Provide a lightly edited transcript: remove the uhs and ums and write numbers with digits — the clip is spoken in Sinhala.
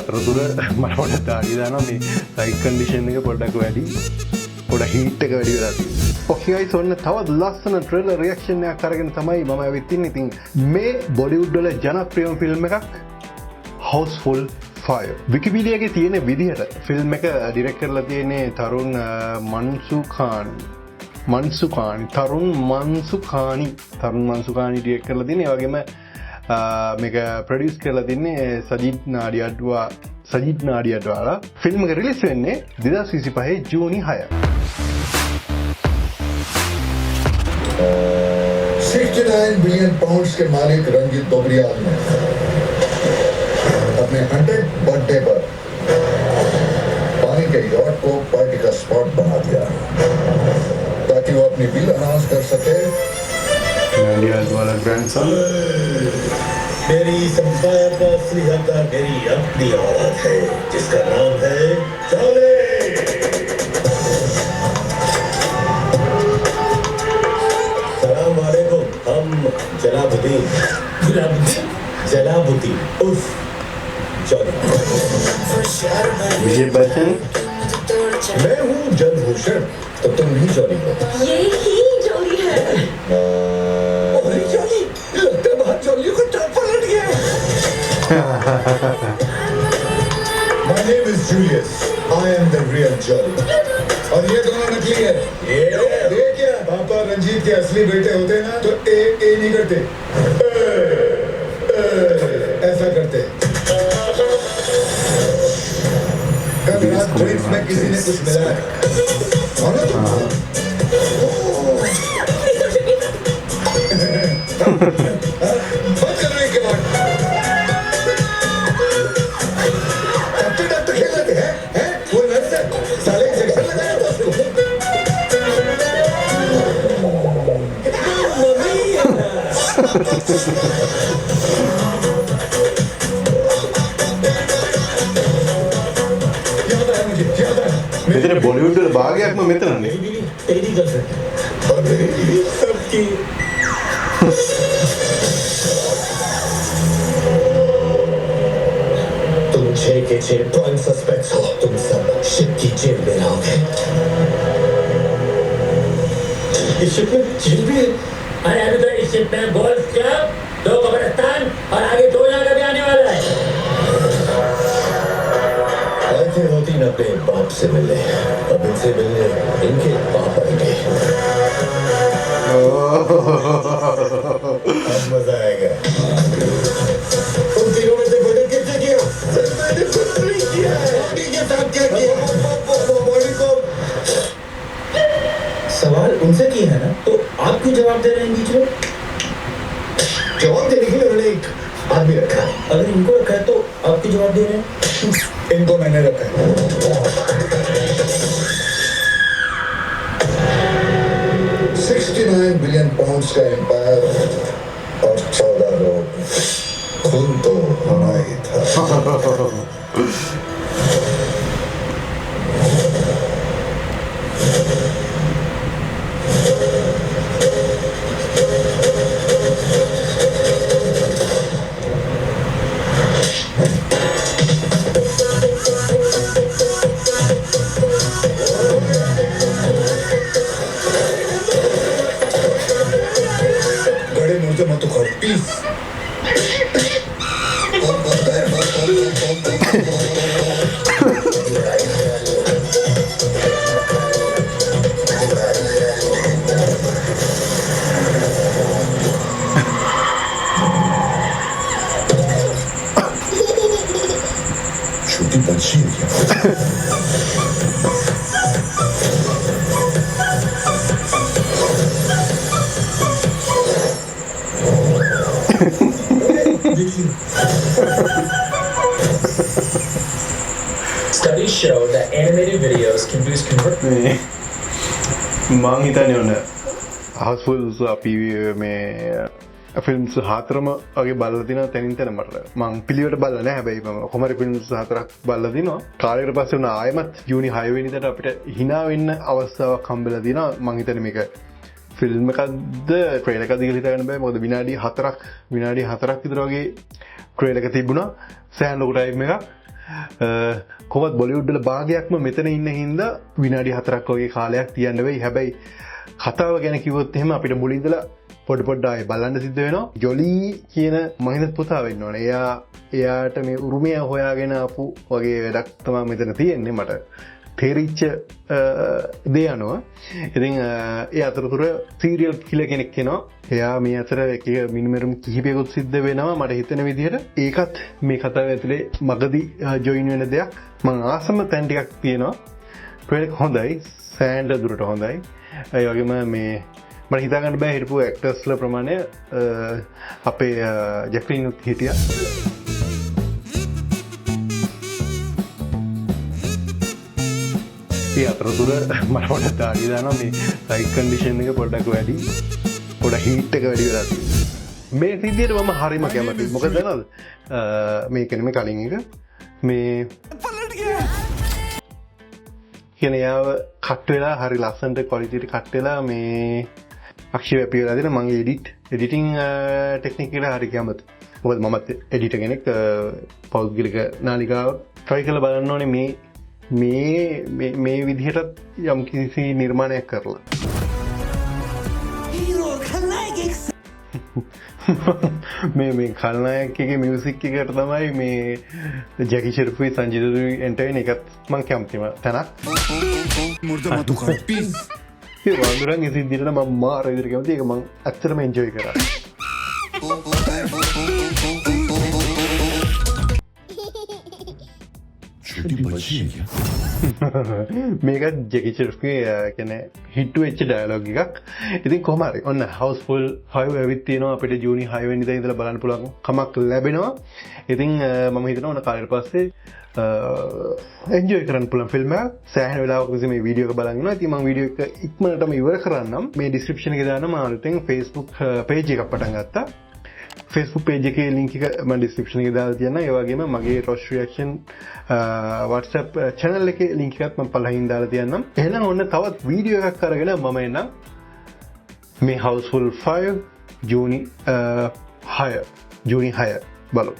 අතරතුර මට පොඩ්ඩක් දාඩිය දානවා මේ ලයිට් කන්ඩිෂන් එක පොඩ්ඩක් වැඩි. පොඩ්ඩක් හීට් එක වැඩි වෙලා තියෙනවා. ඔකේ guys ඔන්න තවත් ලස්සන ට්‍රේලර් රියැක්ෂන් එකක් අරගෙන තමයි මම ඇවිත් ඉන්නේ. ඉතින් මේ බොලිවුඩ් වල ජනප්‍රියම ෆිල්ම් එකක් Houseful 5. විකිපීඩියාවේ තියෙන විදිහට ෆිල්ම් එක ඩිරෙක්ට් කරලා තියෙන්නේ තරුණ තරුණ මන්සුකානි ඩිරෙක්ට් කරලා තියෙන්නේ. ඒ වගේම මේක ප්‍රොඩියුස් කරලා තින්නේ සජිත් නාඩියඩ්වාලා. ෆිල්ම් එක රිලීස් වෙන්නේ 2025 ජූනි 6. 69 बिलियन पाउंड्स के मालिक रंजीत बोबरियाल ने अपने 100th बर्थडे पर पानी के यॉट को पार्टी का स्पॉट बना दिया ताकि वो अपनी बिल अनाउंस कर सके. नाडियाडवाला ग्रैंडसन. मेरी संसार का असली हकदार मेरी अपनी औलाद है जिसका नाम है चौले. सलाम वालेकुम. हम जलाबुद्दीन उर्फ चौले. विजय बच्चन. मैं हूँ जनभूषण तो तुम भी चौली हो. यही चौली है. चौली लगता है बाहर चौलियों को टाप पलट गया. My name is Julius. I am the real Jolly. और ये दोनों नकली है. देखिए पापा रंजीत के असली बेटे होते ना तो ए नहीं करते, ऐसा करते. कल रात ड्रिंक्स में किसी ने कुछ मिलाया बंद करने के बाद डॉक्टर खेल लेते हैं वो नर्स है साले इंजेक्शन लगाया था उसको. මෙතන බොලිවුඩ් වල භාගයක්ම මෙතනනේ. तेरी गर्लफ्रेंड और मेरी बीवी सबकी. तुम 6 के 6 प्राइम सस्पेक्ट्स हो. तुम सब शिप की जेल में रहोगे. इस शिप में जेल भी है. अरे अभी तो इस शिप में गोल्फ क्लब, 2 कब्रिस्तान और आगे 2 जगह भी आने वाला है. ऐसे होती न अपने बाप से मिलने. अब इनसे मिलने इनके बाप आएंगे. अब मजा आएगा. तुम तीनों में से बड़े किसने किया? मैंने कुछ नहीं किया है. बॉडी के साथ क्या किया? बॉडी को सवाल उनसे किया है ना, तो आप क्यों जवाब दे रहे हैं बीच में? जवाब देने के लिए उन्होंने एक आदमी रखा है. अगर इनको रखा है तो आप क्यों जवाब दे रहे हैं? इनको मैंने रखा है. 69 बिलियन पाउंड्स का एम्पायर और 14 लोग. खून तो होना ही था. गड़े मुझे मत उखाड़ प्लीज. छोटी बच्ची है क्या? Studies show that animated videos can boost conversion. මං හිතන්නේ ඔන්න හවුස්ෆුල් අපි මේ ෆිල්ම්ස් 4ම වගේ බලලා තිනවා තැනින් තැන මට. මං පිළිවෙලට බලලා නැහැ හැබැයි මම කොහමද ෆිල්ම්ස් 4ක් බලලා තිනවා. කාලයකට පස්සේ උනා ආයෙමත් ජූනි 6 වෙනිදාට අපිට hina වෙන්න අවස්ථාවක් හම්බෙලා තිනවා. මං හිතන්නේ මේක ෆිල්ම් එකක්ද ට්‍රේලර් එකක්ද කියලා හිතාගන්න බෑ. මොකද විනාඩි 4ක් විතර වගේ ට්‍රේලර් එක තිබුණා. සෑහෙන ලොකු ටයිම් එකක්. කොහොමත් බොලිවුඩ් වල භාගයක්ම මෙතන ඉන්න හින්දා විනාඩි 4ක් වගේ කාලයක් තියන්න වෙයි. හැබැයි කතාව ගැන කිව්වොත් එහෙම අපිට මුලින් ඉඳලා පොඩ ආයේ බලන්න සිද්ධ වෙනවා. ජොලී කියන මහින්ද පුතා වෙන්න ඕනේ. එයාට මේ උරුමය හොයාගෙන ආපු වගේ වැඩක් තමයි මෙතන තියෙන්නේ මට. තේරිච්ච දේ අනුව. ඉතින් ඒ අතරතුර සීරියල් කිලර් කෙනෙක් කෙනා. එයා මේ අතර එක මිනිමරුම් කිහිපයකට සිද්ධ වෙනවා මට හිතෙන විදිහට. ඒකත් මේ කතාව ඇතුලේ මගදී ජොයින් වෙන දෙයක්. මම ආසම තැන් ටිකක් තියෙනවා. ප්‍රේක් හොඳයි. සෑන්ඩ් දුරට හොඳයි. ඒ වගේම මේ මට හිතාගන්න බෑ හිටපු ඇක්ටර්ස්ලා ප්‍රමාණය අපේ ජැක්ලින් හිටියා. ඒ අතරතුර මට පොඩ්ඩක් දාඩිය දානවා මේ සයිඩ් කන්ඩිෂන් එක පොඩ්ඩක් වැඩි. පොඩ්ඩක් හීට් එක වැඩි වෙලා තියෙනවා. මේ සිද්ධියට මම හරිම කැමතියි. මොකද දන්නවද? මේක නෙමෙයි කලින් එක. මේ කියන්නේ යාව කට් වෙලා හරි ලස්සනට ක්වොලිටි එක කට් වෙලා මේ අක්ෂර අපියලා දෙන මගේ එඩිටිං ටෙක්නික් එක හරි කැමති. මොකද මමත් එඩිටර් කෙනෙක් පෞද්ගලික නාලිකාව try කරලා බලන්න ඕනේ මේ විදිහට යම් කිසි නිර්මාණයක් කරලා. මේ කල්නායකගේ මියුසික් එකට තමයි මේ ජැකි ෂෙරිෆ්යි සංජීව දුයි එන්ටර් වෙන එකත් මම කැමතිම තැනක්. ඒ වඳුරන් ඉතින් දිනන මම මාර විදිහට කැමති. ඒක මම ඇත්තටම එන්ජොයි කරා. මේකත් ජැකි ෂෙරිෆ්ගේ කියන්නේ හිට් වෙච්ච ඩයලොග් එකක්. ඉතින් කොහොම හරි ඔන්න හවුස්ෆුල් 5 ඇවිත් තියෙනවා අපිට ජූනි 6 වෙනිදා ඉඳලා බලන්න පුළුවන් කමක් ලැබෙනවා. ඉතින් මම හිතනවා ඔන්න කාලෙට පස්සේ එන්ජොයි කරන්න පුළුවන් ෆිල්ම් එක. සෑහෙන වෙලාවක ඉතින් මේ වීඩියෝ එක බලන් ඉන්නවා. ඉතින් මම වීඩියෝ එක ඉක්මනටම ඉවර කරන්නම්. මේ ඩිස්ක්‍රිප්ෂන් එකේ දාන්න මම අලුතෙන් Facebook page එකක් පටන් ගත්තා. Facebook page එකේ link එක මම description එකේ දාලා තියන්නම්. ඒ වගේම මගේ Rosh Reaction WhatsApp channel එකේ link එකත් මම පළහින් දාලා තියන්නම්. එහෙනම් ඔන්න තවත් වීඩියෝ එකක් අරගෙන මම එන්නම්. මේ Houseful 5 ජූනි 6 බලමු.